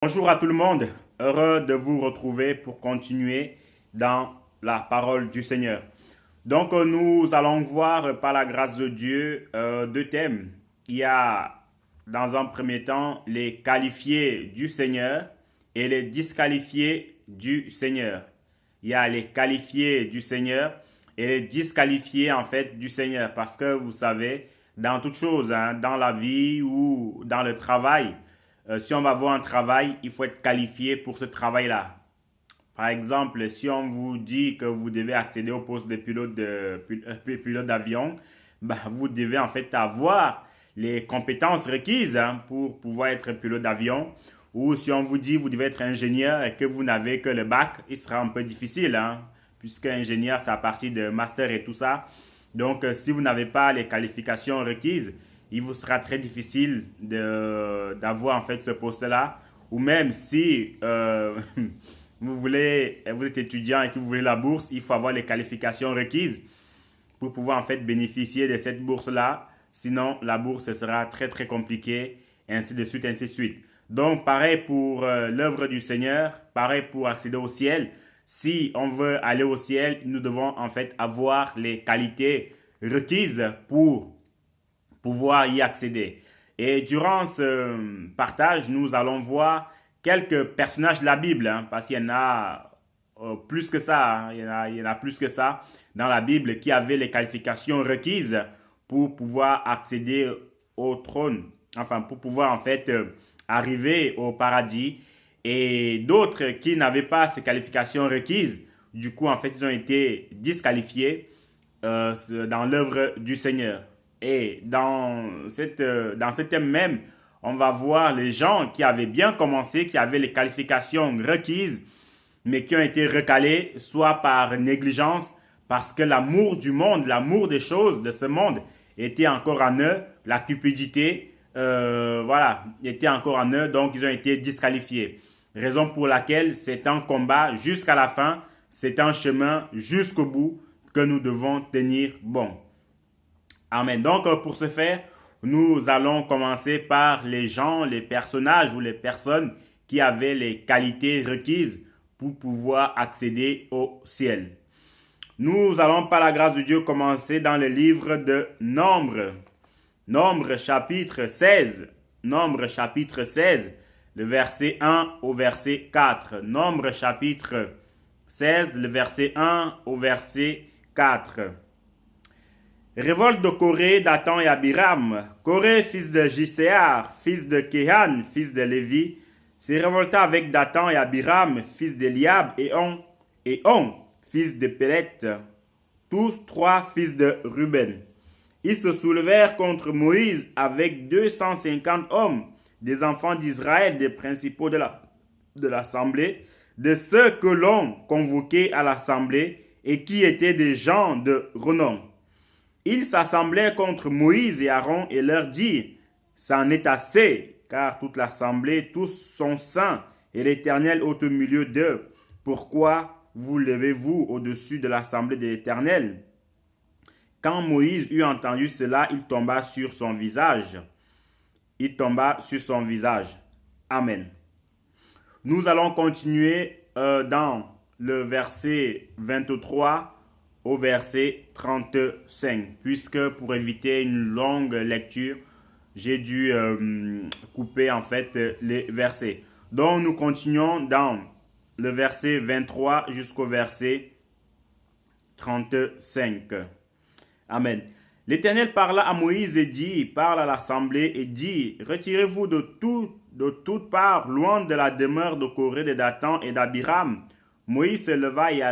Bonjour à tout le monde, heureux de vous retrouver pour continuer dans la parole du Seigneur. Donc nous allons voir par la grâce de Dieu deux thèmes. Il y a dans un premier temps les qualifiés du Seigneur et les disqualifiés du Seigneur. Il y a les qualifiés du Seigneur et les disqualifiés en fait du Seigneur parce que vous savez, dans toute chose, dans la vie ou dans le travail, si on va voir un travail, il faut être qualifié pour ce travail-là. Par exemple, si on vous dit que vous devez accéder au poste de pilote d'avion, bah, vous devez en fait avoir les compétences requises pour pouvoir être pilote d'avion. Ou si on vous dit que vous devez être ingénieur et que vous n'avez que le bac, il sera un peu difficile, puisque ingénieur, c'est à partir de master et tout ça. Donc, si vous n'avez pas les qualifications requises, il vous sera très difficile d'avoir en fait ce poste-là. Ou même si vous êtes étudiant et que vous voulez la bourse, il faut avoir les qualifications requises pour pouvoir en fait bénéficier de cette bourse-là. Sinon, la bourse sera très très compliquée, et ainsi de suite, ainsi de suite. Donc, pareil pour l'œuvre du Seigneur, pareil pour accéder au ciel. Si on veut aller au ciel, nous devons en fait avoir les qualités requises pour pouvoir y accéder. Et durant ce partage, nous allons voir quelques personnages de la Bible, parce qu'il y en a plus que ça, il y en a plus que ça dans la Bible qui avaient les qualifications requises pour pouvoir accéder au trône, enfin pour pouvoir en fait arriver au paradis, et d'autres qui n'avaient pas ces qualifications requises, du coup en fait ils ont été disqualifiés dans l'œuvre du Seigneur. Et dans ce thème même, on va voir les gens qui avaient bien commencé, qui avaient les qualifications requises, mais qui ont été recalés, soit par négligence, parce que l'amour du monde, l'amour des choses de ce monde était encore en eux, la cupidité, voilà, était encore en eux, donc ils ont été disqualifiés. Raison pour laquelle c'est un combat jusqu'à la fin, c'est un chemin jusqu'au bout que nous devons tenir bon. Amen. Donc, pour ce faire, nous allons commencer par les gens, les personnages ou les personnes qui avaient les qualités requises pour pouvoir accéder au ciel. Nous allons, par la grâce de Dieu, commencer dans le livre de Nombre. Nombre chapitre 16. Nombre chapitre 16, le verset 1 au verset 4. Nombre chapitre 16, le verset 1 au verset 4. Révolte de Corée, Dathan et Abiram. Corée, fils de Giséar, fils de Kéhan, fils de Lévi, s'est révolté avec Dathan et Abiram, fils d'Eliab, et On, fils de Pélet, tous trois fils de Ruben. Ils se soulevèrent contre Moïse avec 250 hommes, des enfants d'Israël, des principaux de l'assemblée, de ceux que l'on convoquait à l'assemblée et qui étaient des gens de renom. Ils s'assemblèrent contre Moïse et Aaron et leur dirent, c'en est assez, car toute l'assemblée, tous sont saints, et l'Éternel est au milieu d'eux. Pourquoi vous levez-vous au-dessus de l'assemblée de l'Éternel? Quand Moïse eut entendu cela, il tomba sur son visage. Il tomba sur son visage. Amen. Nous allons continuer dans le verset 23 au verset 35, puisque pour éviter une longue lecture, j'ai dû couper en fait les versets. Donc nous continuons dans le verset 23 jusqu'au verset 35. Amen. L'Éternel parla à Moïse et dit, parle à l'assemblée et dit, retirez-vous de toutes parts, loin de la demeure de Corée, de Dathan et d'Abiram. Moïse se leva et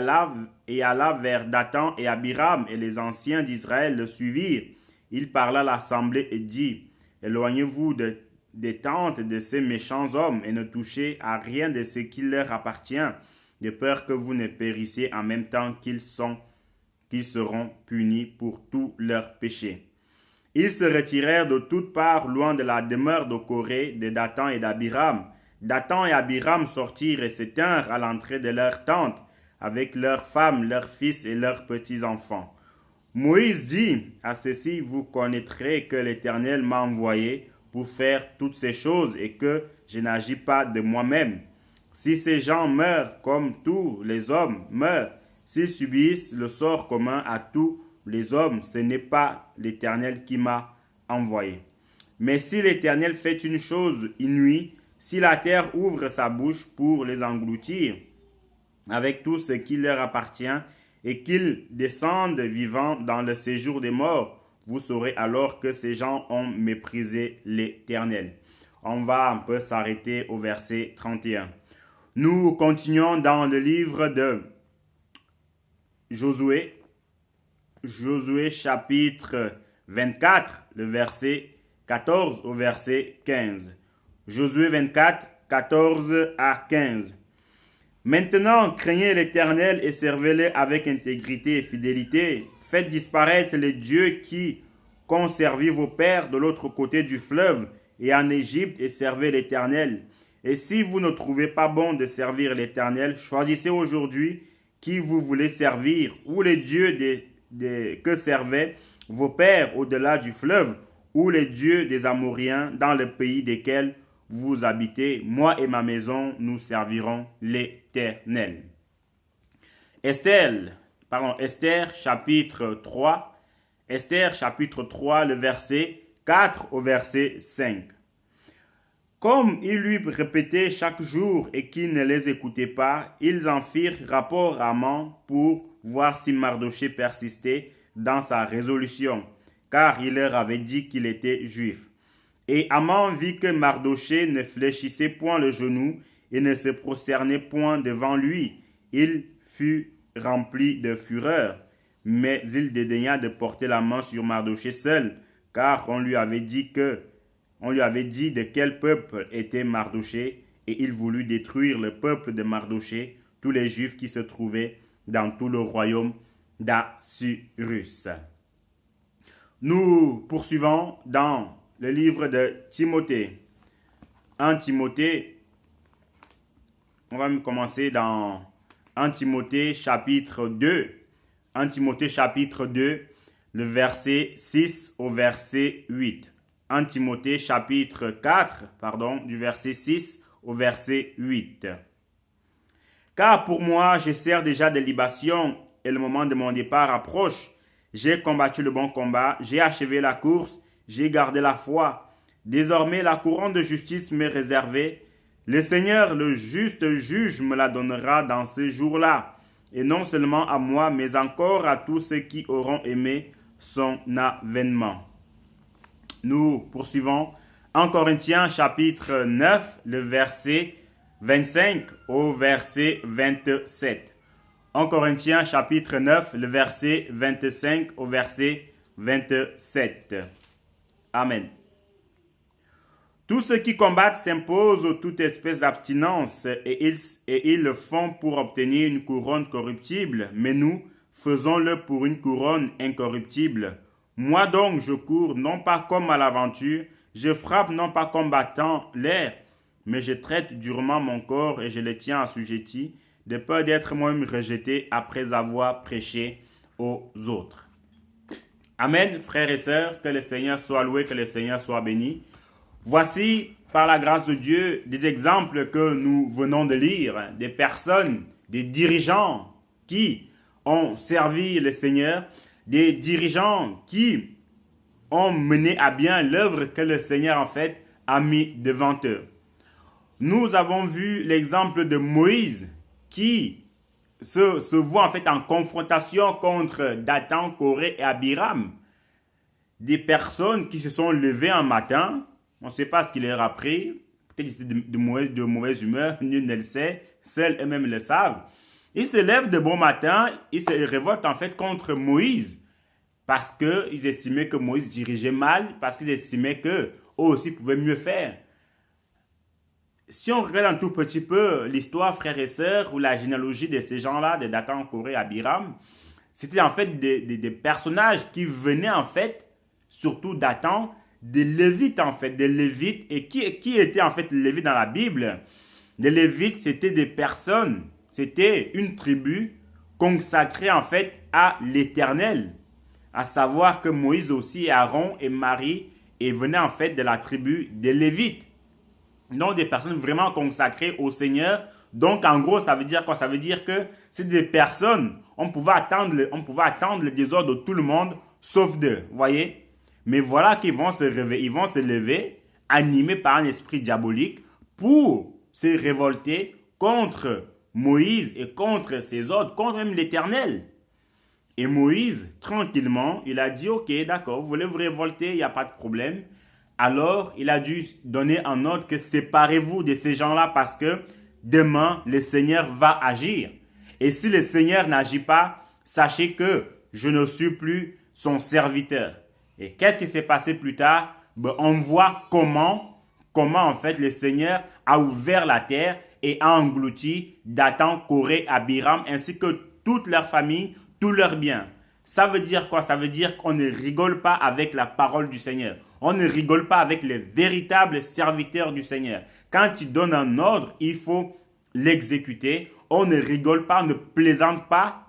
alla vers Dathan et Abiram, et les anciens d'Israël le suivirent. Il parla à l'assemblée et dit, éloignez-vous des tentes de ces méchants hommes et ne touchez à rien de ce qui leur appartient, de peur que vous ne périssiez en même temps qu'ils seront punis pour tous leurs péchés. Ils se retirèrent de toutes parts, loin de la demeure de Corée, de Dathan et d'Abiram. Dathan et Abiram sortirent et se tinrent à l'entrée de leur tente, avec leurs femmes, leurs fils et leurs petits-enfants. Moïse dit, à ceci vous connaîtrez que l'Éternel m'a envoyé pour faire toutes ces choses et que je n'agis pas de moi-même. Si ces gens meurent comme tous les hommes meurent, s'ils subissent le sort commun à tous les hommes, ce n'est pas l'Éternel qui m'a envoyé. Mais si l'Éternel fait une chose inouïe, si la terre ouvre sa bouche pour les engloutir, avec tout ce qui leur appartient, et qu'ils descendent vivants dans le séjour des morts, vous saurez alors que ces gens ont méprisé l'Éternel. On va un peu s'arrêter au verset 31. Nous continuons dans le livre de Josué. Josué chapitre 24, le verset 14 au verset 15. Josué 24, 14 à 15. Maintenant, craignez l'Éternel et servez-le avec intégrité et fidélité. Faites disparaître les dieux qui qu'ont servi vos pères de l'autre côté du fleuve et en Égypte et servez l'Éternel. Et si vous ne trouvez pas bon de servir l'Éternel, choisissez aujourd'hui qui vous voulez servir, ou les dieux que servaient vos pères au-delà du fleuve, ou les dieux des Amoréens dans le pays desquels vous habitez. Moi et ma maison, nous servirons l'Éternel. Esther chapitre 3. Esther chapitre 3, le verset 4 au verset 5. Comme ils lui répétaient chaque jour et qu'ils ne les écoutaient pas, ils en firent rapport à Haman pour voir si Mardochée persistait dans sa résolution, car il leur avait dit qu'il était juif. Et Haman vit que Mardochée ne fléchissait point le genou et ne se prosternait point devant lui. Il fut rempli de fureur, mais il dédaigna de porter la main sur Mardochée seul, car on lui avait dit de quel peuple était Mardochée, et il voulut détruire le peuple de Mardochée, tous les Juifs qui se trouvaient dans tout le royaume d'Assyrus. Nous poursuivons dans le livre de Timothée. 1 Timothée, on va commencer dans 1 Timothée chapitre 2. 1 Timothée chapitre 2, le verset 6 au verset 8. 1 Timothée chapitre 4, du verset 6 au verset 8. Car pour moi, je sers déjà de libation et le moment de mon départ approche. J'ai combattu le bon combat, j'ai achevé la course, j'ai gardé la foi. Désormais, la couronne de justice m'est réservée. Le Seigneur, le juste juge, me la donnera dans ce jour-là. Et non seulement à moi, mais encore à tous ceux qui auront aimé son avènement. Nous poursuivons en Corinthiens chapitre 9, le verset 25 au verset 27. En Corinthiens chapitre 9, le verset 25 au verset 27. Amen. Tous ceux qui combattent s'imposent toute espèce d'abstinence et ils le font pour obtenir une couronne corruptible, mais nous faisons-le pour une couronne incorruptible. Moi donc, je cours non pas comme à l'aventure, je frappe non pas comme battant l'air, mais je traite durement mon corps et je le tiens assujetti, de peur d'être moi-même rejeté après avoir prêché aux autres. Amen, frères et sœurs, que le Seigneur soit loué, que le Seigneur soit béni. Voici, par la grâce de Dieu, des exemples que nous venons de lire, des personnes, des dirigeants qui ont servi le Seigneur, des dirigeants qui ont mené à bien l'œuvre que le Seigneur, en fait, a mis devant eux. Nous avons vu l'exemple de Moïse qui se voit en fait en confrontation contre Dathan, Coré et Abiram. Des personnes qui se sont levées un matin, on ne sait pas ce qu'il leur a pris, peut-être qu'ils étaient de mauvaise humeur, nul ne le sait, seuls eux-mêmes le savent. Ils se lèvent de bon matin, ils se révoltent en fait contre Moïse, parce qu'ils estimaient que Moïse dirigeait mal, parce qu'ils estimaient qu'eux aussi pouvaient mieux faire. Si on regarde un tout petit peu l'histoire, frères et sœurs, ou la généalogie de ces gens-là, de Dathan, Coré, Abiram, c'était en fait des personnages qui venaient en fait, surtout Dathan, des Lévites en fait, des Lévites. Et qui étaient en fait les Lévites dans la Bible? Les Lévites, c'était des personnes, c'était une tribu consacrée en fait à l'Éternel. À savoir que Moïse aussi, et Aaron et Marie et venaient en fait de la tribu des Lévites. Donc des personnes vraiment consacrées au Seigneur. Donc en gros, ça veut dire quoi? Ça veut dire que c'est des personnes, on pouvait attendre le désordre de tout le monde, sauf d'eux, vous voyez? Mais voilà qu'ils vont se réveiller, ils vont se lever, animés par un esprit diabolique, pour se révolter contre Moïse et contre ses ordres, contre même l'Éternel. Et Moïse, tranquillement, il a dit, ok, d'accord, vous voulez vous révolter, il n'y a pas de problème. Alors, il a dû donner un ordre que séparez-vous de ces gens-là parce que demain, le Seigneur va agir. Et si le Seigneur n'agit pas, sachez que je ne suis plus son serviteur. Et qu'est-ce qui s'est passé plus tard? On voit comment en fait le Seigneur a ouvert la terre et a englouti Dathan, Coré, Abiram, ainsi que toute leur famille, tous leurs biens. Ça veut dire quoi? Ça veut dire qu'on ne rigole pas avec la parole du Seigneur. On ne rigole pas avec les véritables serviteurs du Seigneur. Quand tu donnes un ordre, il faut l'exécuter. On ne rigole pas, on ne plaisante pas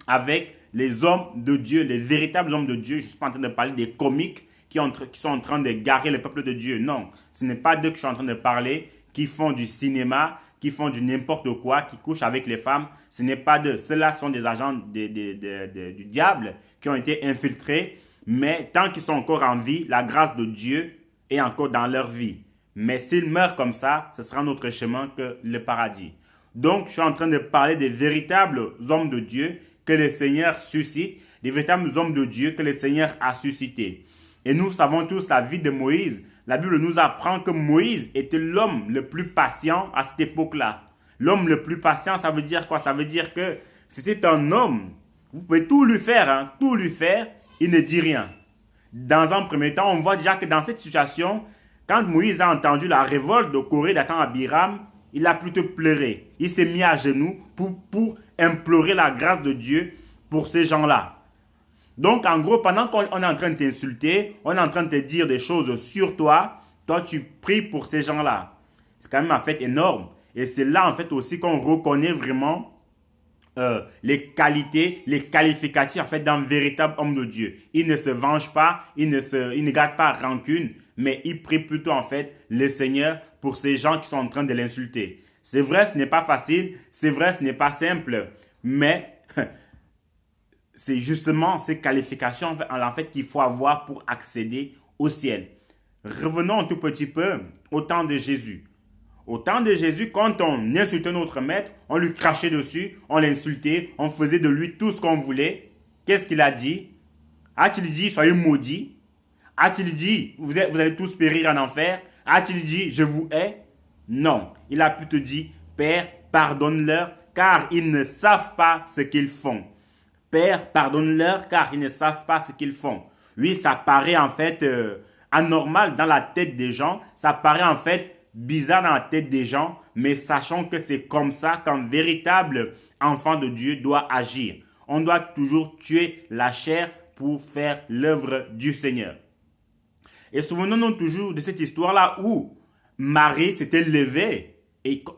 avec les hommes de Dieu, les véritables hommes de Dieu. Je ne suis pas en train de parler des comiques qui sont en train de garer le peuple de Dieu. Non, ce n'est pas d'eux que je suis en train de parler, qui font du cinéma, qui font du n'importe quoi, qui couchent avec les femmes. Ce n'est pas d'eux. Ceux-là sont des agents du diable qui ont été infiltrés. Mais tant qu'ils sont encore en vie, la grâce de Dieu est encore dans leur vie. Mais s'ils meurent comme ça, ce sera un autre chemin que le paradis. Donc, je suis en train de parler des véritables hommes de Dieu que le Seigneur suscite, des véritables hommes de Dieu que le Seigneur a suscités. Et nous savons tous la vie de Moïse. La Bible nous apprend que Moïse était l'homme le plus patient à cette époque-là. L'homme le plus patient, ça veut dire quoi? Ça veut dire que c'était un homme. Vous pouvez tout lui faire, tout lui faire, il ne dit rien. Dans un premier temps, on voit déjà que dans cette situation, quand Moïse a entendu la révolte de Coré, Dathan, Abiram, il a plutôt pleuré. Il s'est mis à genoux pour implorer la grâce de Dieu pour ces gens-là. Donc, en gros, pendant qu'on est en train de t'insulter, on est en train de te dire des choses sur toi, toi, tu pries pour ces gens-là. C'est quand même en fait énorme. Et c'est là, en fait, aussi qu'on reconnaît vraiment les qualités, les qualificatifs, en fait, d'un véritable homme de Dieu. Il ne se venge pas, il ne garde pas rancune, mais il prie plutôt, en fait, le Seigneur pour ces gens qui sont en train de l'insulter. C'est vrai, ce n'est pas facile, c'est vrai, ce n'est pas simple, mais c'est justement ces qualifications en fait qu'il faut avoir pour accéder au ciel. Revenons un tout petit peu au temps de Jésus. Au temps de Jésus, quand on insultait notre maître, on lui crachait dessus, on l'insultait, on faisait de lui tout ce qu'on voulait. Qu'est-ce qu'il a dit? A-t-il dit, soyez maudits? A-t-il dit, vous allez tous périr en enfer? A-t-il dit, je vous hais? Non. Il a plutôt dit, Père, pardonne-leur, car ils ne savent pas ce qu'ils font. Père, pardonne-leur, car ils ne savent pas ce qu'ils font. Oui, ça paraît en fait anormal dans la tête des gens. Ça paraît en fait bizarre dans la tête des gens, mais sachant que c'est comme ça qu'un véritable enfant de Dieu doit agir. On doit toujours tuer la chair pour faire l'œuvre du Seigneur. Et souvenons-nous toujours de cette histoire-là où Marie s'était levée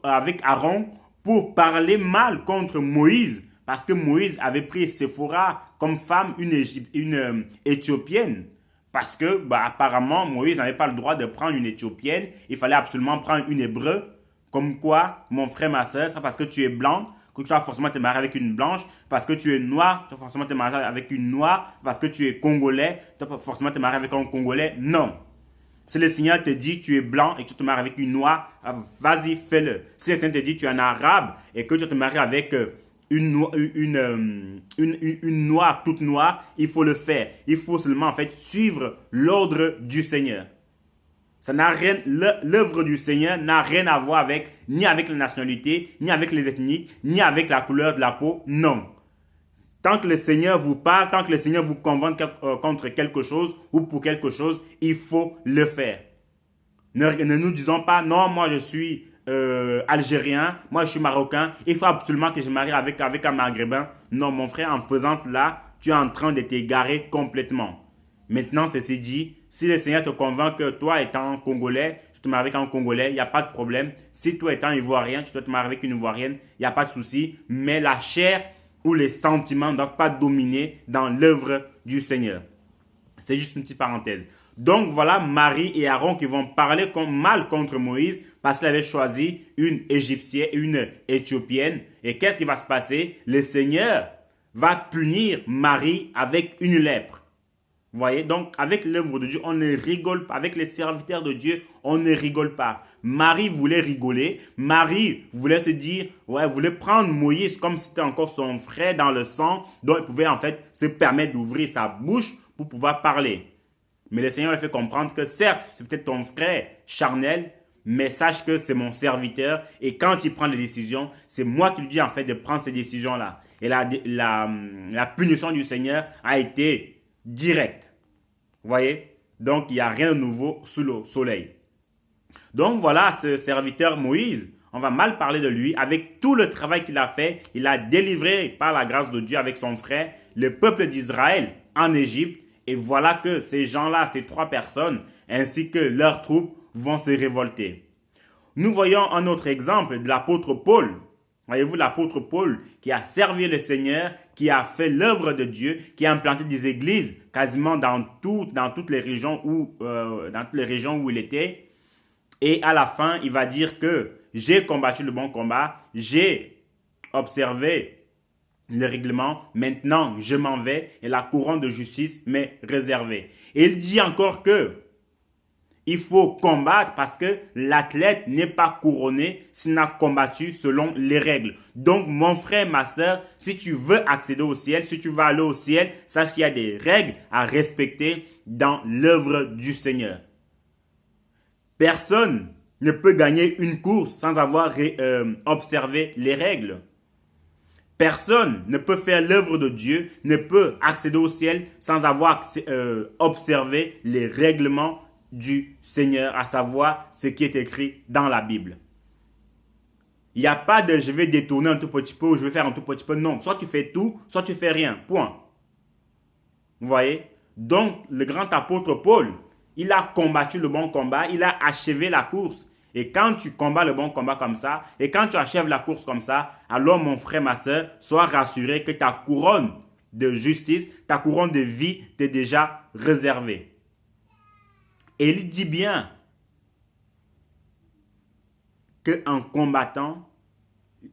avec Aaron pour parler mal contre Moïse, parce que Moïse avait pris Séphora comme femme, une Éthiopienne. Parce que, apparemment, Moïse n'avait pas le droit de prendre une Éthiopienne. Il fallait absolument prendre une Hébreu. Comme quoi, mon frère, ma soeur, c'est parce que tu es blanc que tu vas forcément te marier avec une blanche. Parce que tu es noir, tu vas forcément te marier avec une noire. Parce que tu es congolais, tu vas forcément te marier avec un congolais. Non. Si le Seigneur te dit tu es blanc et que tu te maries avec une noire, vas-y, fais-le. Si le Seigneur te dit tu es un arabe et que tu te maries avec une noire toute noire, il faut le faire. Il faut seulement en fait suivre l'ordre du Seigneur. Ça n'a rien, l'œuvre du Seigneur n'a rien à voir ni avec la nationalité, ni avec les ethnies, ni avec la couleur de la peau. Non. Tant que le Seigneur vous parle, tant que le Seigneur vous convainc contre quelque chose ou pour quelque chose, il faut le faire. Ne nous disons pas, non, moi je suis algérien, moi je suis marocain, il faut absolument que je marie avec un maghrébin. Non, mon frère, en faisant cela, tu es en train de t'égarer complètement. Maintenant, ceci dit, si le Seigneur te convainc que toi étant congolais, tu te maries avec un congolais, il n'y a pas de problème. Si toi étant ivoirien, tu dois te marier avec une ivoirienne, il n'y a pas de souci. Mais la chair ou les sentiments ne doivent pas dominer dans l'œuvre du Seigneur. C'est juste une petite parenthèse. Donc voilà Marie et Aaron qui vont parler mal contre Moïse parce qu'il avait choisi une Égyptienne, une Éthiopienne. Et qu'est-ce qui va se passer? Le Seigneur va punir Marie avec une lèpre. Vous voyez, donc avec l'œuvre de Dieu, on ne rigole pas. Avec les serviteurs de Dieu, on ne rigole pas. Marie voulait rigoler. Marie voulait se dire, ouais, voulait prendre Moïse comme si c'était encore son frère dans le sang, dont il pouvait en fait se permettre d'ouvrir sa bouche pour pouvoir parler. Mais le Seigneur lui fait comprendre que certes, c'est peut-être ton frère charnel, mais sache que c'est mon serviteur et quand il prend des décisions, c'est moi qui lui dis en fait de prendre ces décisions-là. Et la punition du Seigneur a été direct. Vous voyez? Donc, il n'y a rien de nouveau sous le soleil. Donc, voilà ce serviteur Moïse. On va mal parler de lui. Avec tout le travail qu'il a fait, il a délivré par la grâce de Dieu avec son frère le peuple d'Israël en Égypte. Et voilà que ces gens-là, ces trois personnes, ainsi que leurs troupes, vont se révolter. Nous voyons un autre exemple de l'apôtre Paul. Voyez-vous, l'apôtre Paul qui a servi le Seigneur, qui a fait l'œuvre de Dieu, qui a implanté des églises quasiment dans toutes les régions où il était. Et à la fin, il va dire que j'ai combattu le bon combat, j'ai observé le règlement, maintenant je m'en vais et la couronne de justice m'est réservée. Et il dit encore que il faut combattre parce que l'athlète n'est pas couronné s'il n'a combattu selon les règles. Donc, mon frère, ma soeur, si tu veux accéder au ciel, si tu veux aller au ciel, sache qu'il y a des règles à respecter dans l'œuvre du Seigneur. Personne ne peut gagner une course sans avoir observé les règles. Personne ne peut faire l'œuvre de Dieu, ne peut accéder au ciel sans avoir observé les règlements du Seigneur, à savoir ce qui est écrit dans la Bible. Il n'y a pas de je vais détourner un tout petit peu ou je vais faire un tout petit peu. Non, soit tu fais tout, soit tu fais rien. Point. Vous voyez? Donc, le grand apôtre Paul, il a combattu le bon combat, il a achevé la course. Et quand tu combats le bon combat comme ça, et quand tu achèves la course comme ça, alors mon frère, ma soeur, sois rassuré que ta couronne de justice, ta couronne de vie t'est déjà réservée. Et il dit bien qu'en combattant,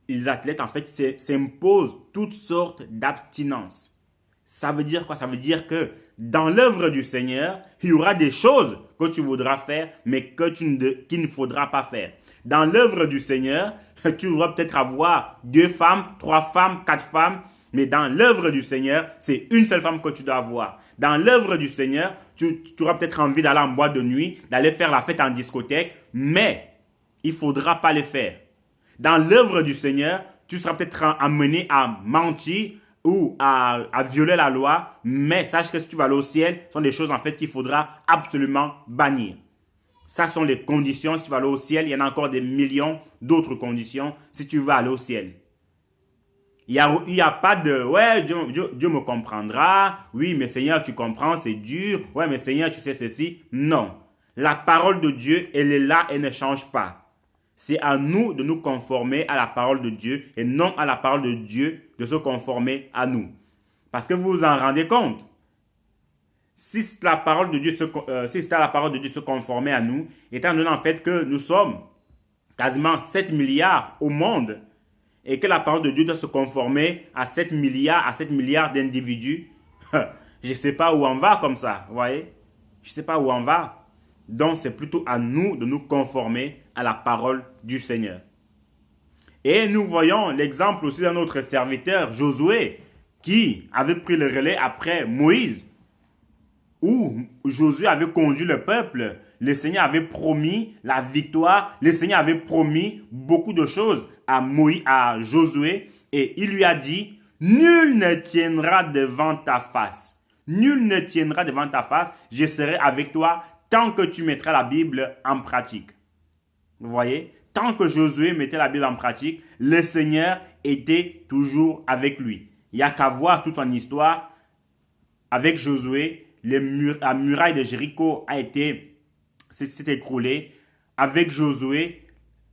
les athlètes, en fait, s'imposent toutes sortes d'abstinences. Ça veut dire quoi? Ça veut dire que dans l'œuvre du Seigneur, il y aura des choses que tu voudras faire, mais qu'il ne faudra pas faire. Dans l'œuvre du Seigneur, tu voudras peut-être avoir 2 femmes, 3 femmes, 4 femmes, mais dans l'œuvre du Seigneur, c'est une seule femme que tu dois avoir. Dans l'œuvre du Seigneur, tu auras peut-être envie d'aller en boîte de nuit, d'aller faire la fête en discothèque, mais il ne faudra pas le faire. Dans l'œuvre du Seigneur, tu seras peut-être amené à mentir ou à violer la loi, mais sache que si tu vas aller au ciel, ce sont des choses en fait qu'il faudra absolument bannir. Ça sont les conditions. Si tu vas aller au ciel, il y en a encore des millions d'autres conditions si tu veux aller au ciel. Il y a pas de, ouais, Dieu me comprendra. Oui, mais Seigneur, tu comprends, c'est dur. Ouais, mais Seigneur, tu sais ceci. Non. La parole de Dieu, elle est là et ne change pas. C'est à nous de nous conformer à la parole de Dieu et non à la parole de Dieu de se conformer à nous. Parce que vous vous en rendez compte. Si c'est à la parole de Dieu se conformer à nous, étant donné en fait que nous sommes quasiment 7 milliards au monde, et que la parole de Dieu doit se conformer à 7 milliards d'individus, je ne sais pas où on va comme ça, vous voyez? Je ne sais pas où on va. Donc, c'est plutôt à nous de nous conformer à la parole du Seigneur. Et nous voyons l'exemple aussi d'un autre serviteur, Josué, qui avait pris le relais après Moïse, où Josué avait conduit le peuple. Le Seigneur avait promis la victoire. Le Seigneur avait promis beaucoup de choses à Josué. Et il lui a dit, nul ne tiendra devant ta face. Nul ne tiendra devant ta face. Je serai avec toi tant que tu mettras la Bible en pratique. Vous voyez? Tant que Josué mettait la Bible en pratique, le Seigneur était toujours avec lui. Il n'y a qu'à voir toute son histoire. Avec Josué, la muraille de Jéricho s'est écroulée. Avec Josué,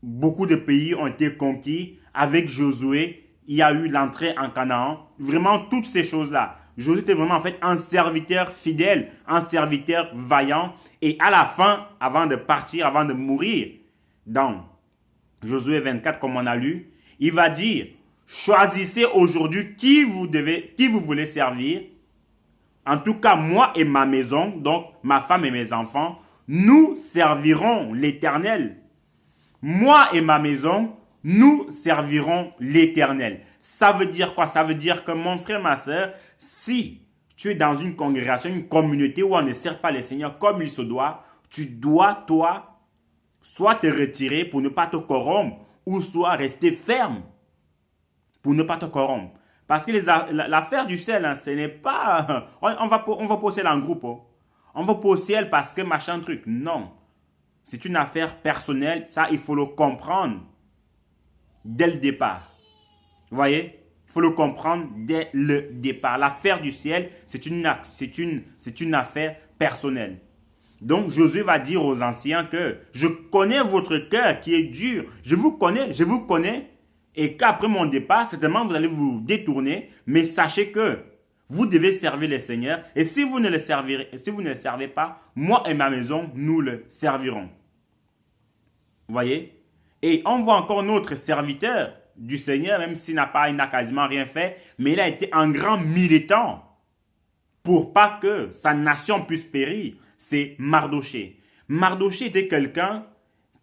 beaucoup de pays ont été conquis. Avec Josué, il y a eu l'entrée en Canaan. Vraiment, toutes ces choses-là. Josué était vraiment en fait un serviteur fidèle, un serviteur vaillant. Et à la fin, avant de partir, avant de mourir, dans Josué 24, comme on a lu, il va dire, choisissez aujourd'hui qui vous voulez servir. En tout cas, moi et ma maison, donc ma femme et mes enfants, nous servirons l'Éternel. Moi et ma maison, nous servirons l'Éternel. Ça veut dire quoi? Ça veut dire que mon frère, ma soeur, si tu es dans une congrégation, une communauté où on ne sert pas le Seigneur comme il se doit, tu dois, toi, soit te retirer pour ne pas te corrompre, ou soit rester ferme pour ne pas te corrompre. Parce que l'affaire du ciel, hein, ce n'est pas... On va pas au ciel en groupe. Oh. On va pas au ciel parce que machin truc. Non. C'est une affaire personnelle. Ça, il faut le comprendre dès le départ. Vous voyez? Il faut le comprendre dès le départ. L'affaire du ciel, c'est une affaire personnelle. Donc, Josué va dire aux anciens que je connais votre cœur qui est dur. Je vous connais. Et qu'après mon départ, certainement, vous allez vous détourner. Mais sachez que vous devez servir le Seigneur. Et si vous ne le servez pas, moi et ma maison, nous le servirons. Vous voyez? Et on voit encore notre serviteur du Seigneur, même s'il n'a quasiment rien fait, mais il a été un grand militant pour pas que sa nation puisse périr. C'est Mardoché. Mardoché était quelqu'un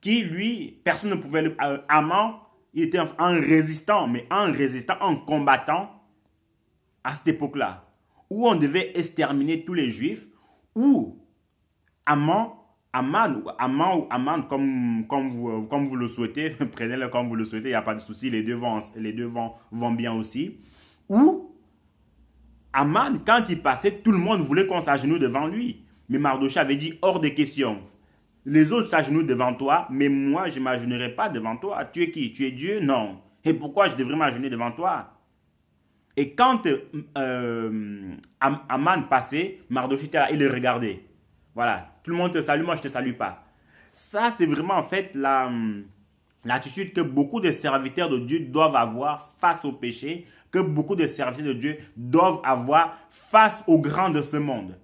qui, lui, personne ne pouvait le... Haman, il était un résistant, mais un résistant, un combattant à cette époque-là, où on devait exterminer tous les Juifs, où Aman, comme vous le souhaitez, prenez-le comme vous le souhaitez, il n'y a pas de souci, les deux vont bien aussi, où Aman, quand il passait, tout le monde voulait qu'on s'agenouille devant lui. Mais Mardoché avait dit hors de question. Les autres s'agenouillent devant toi, mais moi, je ne m'agenouillerai pas devant toi. Tu es qui? Tu es Dieu? Non. Et pourquoi je devrais m'agenouiller devant toi? Et quand Aman passait, Mardoché était là, il le regardait. Voilà. Tout le monde te salue, moi je ne te salue pas. Ça, c'est vraiment en fait l'attitude que beaucoup de serviteurs de Dieu doivent avoir face au péché, que beaucoup de serviteurs de Dieu doivent avoir face aux grands de ce monde.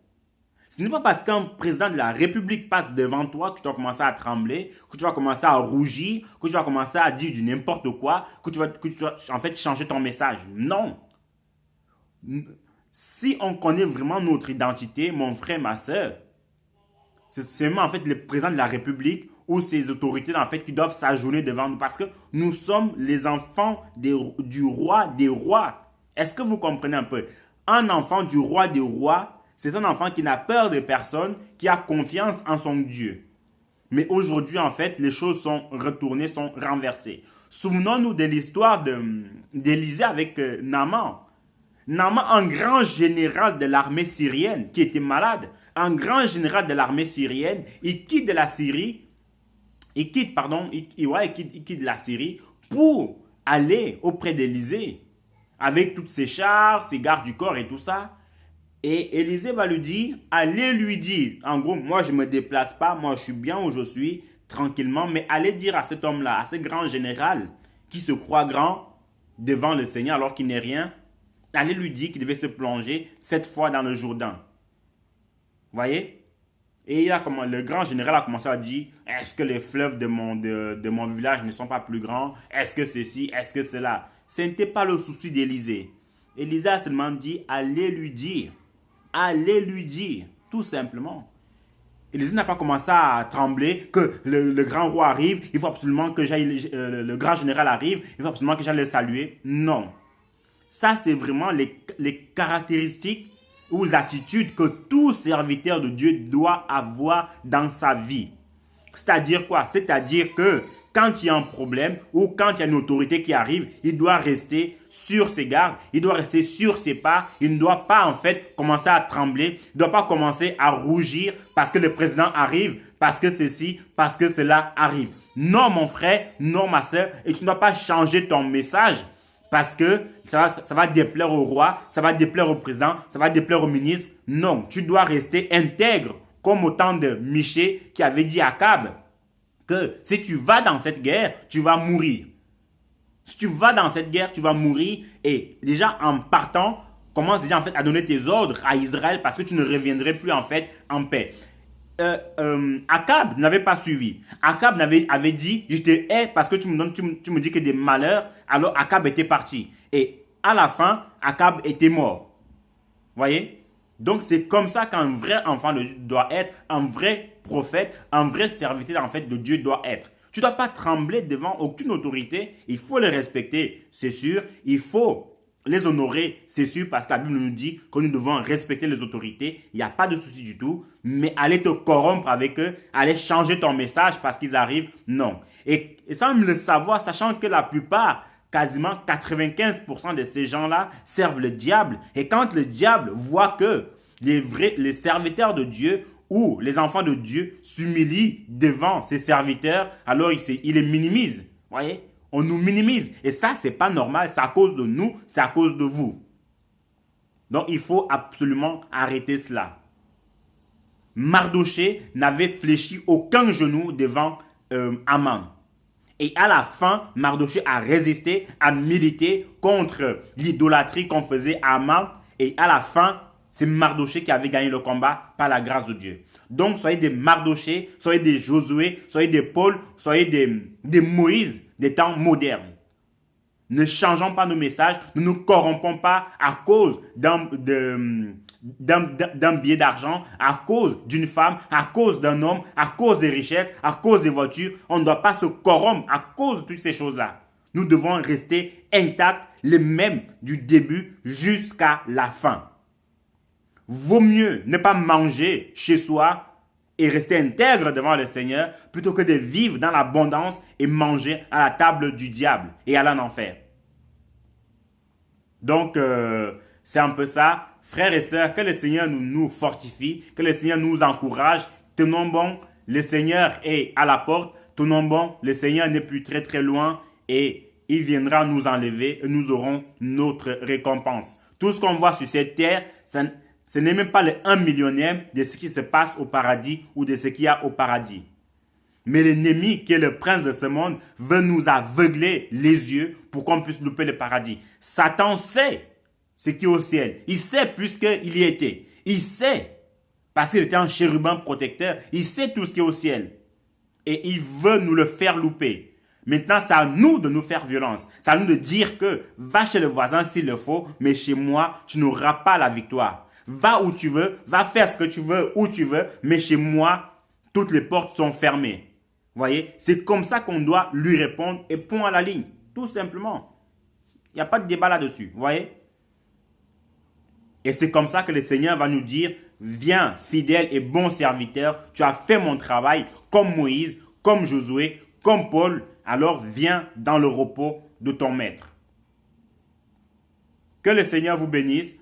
Ce n'est pas parce qu'un président de la République passe devant toi que tu vas commencer à trembler, que tu vas commencer à rougir, que tu vas commencer à dire du n'importe quoi, que tu vas en fait changer ton message. Non. Si on connaît vraiment notre identité, mon frère, ma soeur, c'est seulement en fait le président de la République ou ses autorités en fait qui doivent s'agenouiller devant nous parce que nous sommes les enfants du roi des rois. Est-ce que vous comprenez un peu? Un enfant du roi des rois, c'est un enfant qui n'a peur de personne, qui a confiance en son Dieu. Mais aujourd'hui, en fait, les choses sont retournées, sont renversées. Souvenons-nous de l'histoire d'Élisée avec Naaman. Naaman, un grand général de l'armée syrienne qui était malade, un grand général de l'armée syrienne, il quitte la Syrie, il quitte la Syrie pour aller auprès d'Élisée avec tous ses chars, ses gardes du corps et tout ça. Et Élisée va lui dire, allez lui dire, en gros, moi je ne me déplace pas, moi je suis bien où je suis, tranquillement, mais allez dire à cet homme-là, à ce grand général qui se croit grand devant le Seigneur alors qu'il n'est rien, allez lui dire qu'il devait se plonger 7 fois dans le Jourdain. Vous voyez? Et le grand général a commencé à dire, est-ce que les fleuves de mon village ne sont pas plus grands? Est-ce que ceci? Est-ce que cela? Ce n'était pas le souci d'Élisée. Élisée a seulement dit, allez lui dire. Allez lui dire, tout simplement. Élisée n'a pas commencé à trembler que le grand roi arrive, il faut absolument que j'aille, le grand général arrive, il faut absolument que j'aille le saluer. Non. Ça, c'est vraiment les caractéristiques ou les attitudes que tout serviteur de Dieu doit avoir dans sa vie. C'est-à-dire quoi? C'est-à-dire que quand il y a un problème ou quand il y a une autorité qui arrive, il doit rester sur ses gardes, il doit rester sur ses pas, il ne doit pas en fait commencer à trembler, il ne doit pas commencer à rougir parce que le président arrive, parce que ceci, parce que cela arrive. Non mon frère, non ma soeur, et tu ne dois pas changer ton message parce que ça va déplaire au roi, ça va déplaire au président, ça va déplaire au ministre. Non, tu dois rester intègre comme au temps de Michée qui avait dit à Akab que si tu vas dans cette guerre, tu vas mourir. Si tu vas dans cette guerre, tu vas mourir. Et déjà en partant, commence déjà en fait à donner tes ordres à Israël parce que tu ne reviendrais plus en fait en paix. Akab n'avait pas suivi. Akab avait dit, je te hais parce que tu me dis que des malheurs. Alors Akab était parti. Et à la fin, Akab était mort. Voyez? Donc c'est comme ça qu'un vrai enfant de Dieu doit être, un vrai prophète, un vrai serviteur en fait de Dieu doit être. Tu ne dois pas trembler devant aucune autorité. Il faut les respecter, c'est sûr. Il faut les honorer, c'est sûr, parce que la Bible nous dit que nous devons respecter les autorités. Il n'y a pas de souci du tout. Mais aller te corrompre avec eux, aller changer ton message parce qu'ils arrivent, non. Et sans le savoir, sachant que la plupart, quasiment 95% de ces gens-là servent le diable. Et quand le diable voit que les serviteurs de Dieu ou les enfants de Dieu s'humilient devant ces serviteurs, alors il les minimise. Voyez? On nous minimise. Et ça, c'est pas normal. C'est à cause de nous, c'est à cause de vous. Donc, il faut absolument arrêter cela. Mardoché n'avait fléchi aucun genou devant Haman. Et à la fin, Mardoché a résisté, a milité contre l'idolâtrie qu'on faisait à Haman. Et à la fin, c'est Mardoché qui avait gagné le combat par la grâce de Dieu. Donc, soyez des Mardoché, soyez des Josué, soyez des Paul, soyez des Moïse des temps modernes. Ne changeons pas nos messages, ne nous corrompons pas à cause d'un billet d'argent, à cause d'une femme, à cause d'un homme, à cause des richesses, à cause des voitures. On ne doit pas se corrompre à cause de toutes ces choses-là. Nous devons rester intacts, les mêmes du début jusqu'à la fin. Vaut mieux ne pas manger chez soi et rester intègre devant le Seigneur plutôt que de vivre dans l'abondance et manger à la table du diable et aller en enfer. Donc, c'est un peu ça. Frères et sœurs, que le Seigneur nous fortifie, que le Seigneur nous encourage. Tenons bon, le Seigneur est à la porte. Tenons bon, le Seigneur n'est plus très très loin et il viendra nous enlever et nous aurons notre récompense. Tout ce qu'on voit sur cette terre, ce n'est même pas le 1 millionième de ce qui se passe au paradis ou de ce qu'il y a au paradis. Mais l'ennemi, qui est le prince de ce monde, veut nous aveugler les yeux pour qu'on puisse louper le paradis. Satan sait ce qui est au ciel. Il sait puisqu'il y était. Il sait, parce qu'il était un chérubin protecteur, il sait tout ce qui est au ciel. Et il veut nous le faire louper. Maintenant, c'est à nous de nous faire violence. C'est à nous de dire que va chez le voisin s'il le faut, mais chez moi, tu n'auras pas la victoire. Va où tu veux, va faire ce que tu veux, où tu veux, mais chez moi, toutes les portes sont fermées. Vous voyez, c'est comme ça qu'on doit lui répondre et point à la ligne, tout simplement. Il n'y a pas de débat là-dessus, vous voyez. Et c'est comme ça que le Seigneur va nous dire, viens, fidèle et bon serviteur, tu as fait mon travail comme Moïse, comme Josué, comme Paul, alors viens dans le repos de ton maître. Que le Seigneur vous bénisse.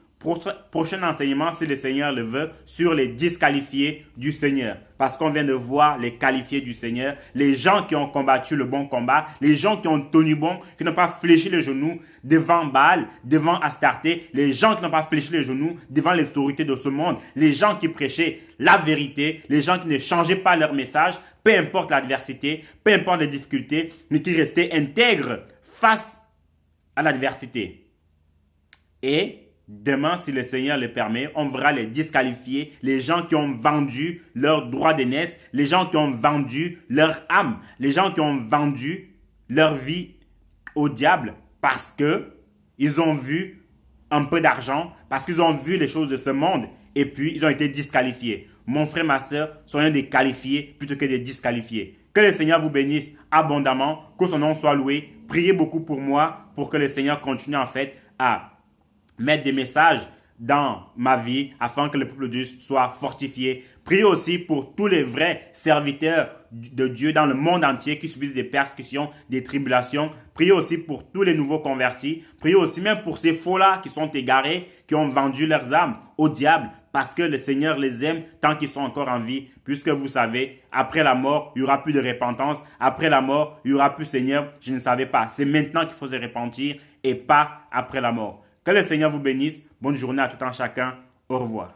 Prochain enseignement, si le Seigneur le veut, sur les disqualifiés du Seigneur. Parce qu'on vient de voir les qualifiés du Seigneur, les gens qui ont combattu le bon combat, les gens qui ont tenu bon, qui n'ont pas fléchi les genoux devant Baal, devant Astarté, les gens qui n'ont pas fléchi les genoux devant les autorités de ce monde, les gens qui prêchaient la vérité, les gens qui ne changeaient pas leur message, peu importe l'adversité, peu importe les difficultés, mais qui restaient intègres face à l'adversité. Et demain, si le Seigneur le permet, on verra les disqualifier, les gens qui ont vendu leur droit d'aînesse, les gens qui ont vendu leur âme, les gens qui ont vendu leur vie au diable parce qu'ils ont vu un peu d'argent, parce qu'ils ont vu les choses de ce monde et puis ils ont été disqualifiés. Mon frère, ma soeur, soyons des qualifiés plutôt que des disqualifiés. Que le Seigneur vous bénisse abondamment, que son nom soit loué. Priez beaucoup pour moi pour que le Seigneur continue en fait à mettre des messages dans ma vie afin que le peuple de Dieu soit fortifié. Priez aussi pour tous les vrais serviteurs de Dieu dans le monde entier qui subissent des persécutions, des tribulations. Priez aussi pour tous les nouveaux convertis. Priez aussi même pour ces faux-là qui sont égarés, qui ont vendu leurs âmes au diable parce que le Seigneur les aime tant qu'ils sont encore en vie. Puisque vous savez, après la mort, il n'y aura plus de repentance. Après la mort, il n'y aura plus Seigneur, je ne savais pas. C'est maintenant qu'il faut se repentir et pas après la mort. Que le Seigneur vous bénisse. Bonne journée à tout un chacun. Au revoir.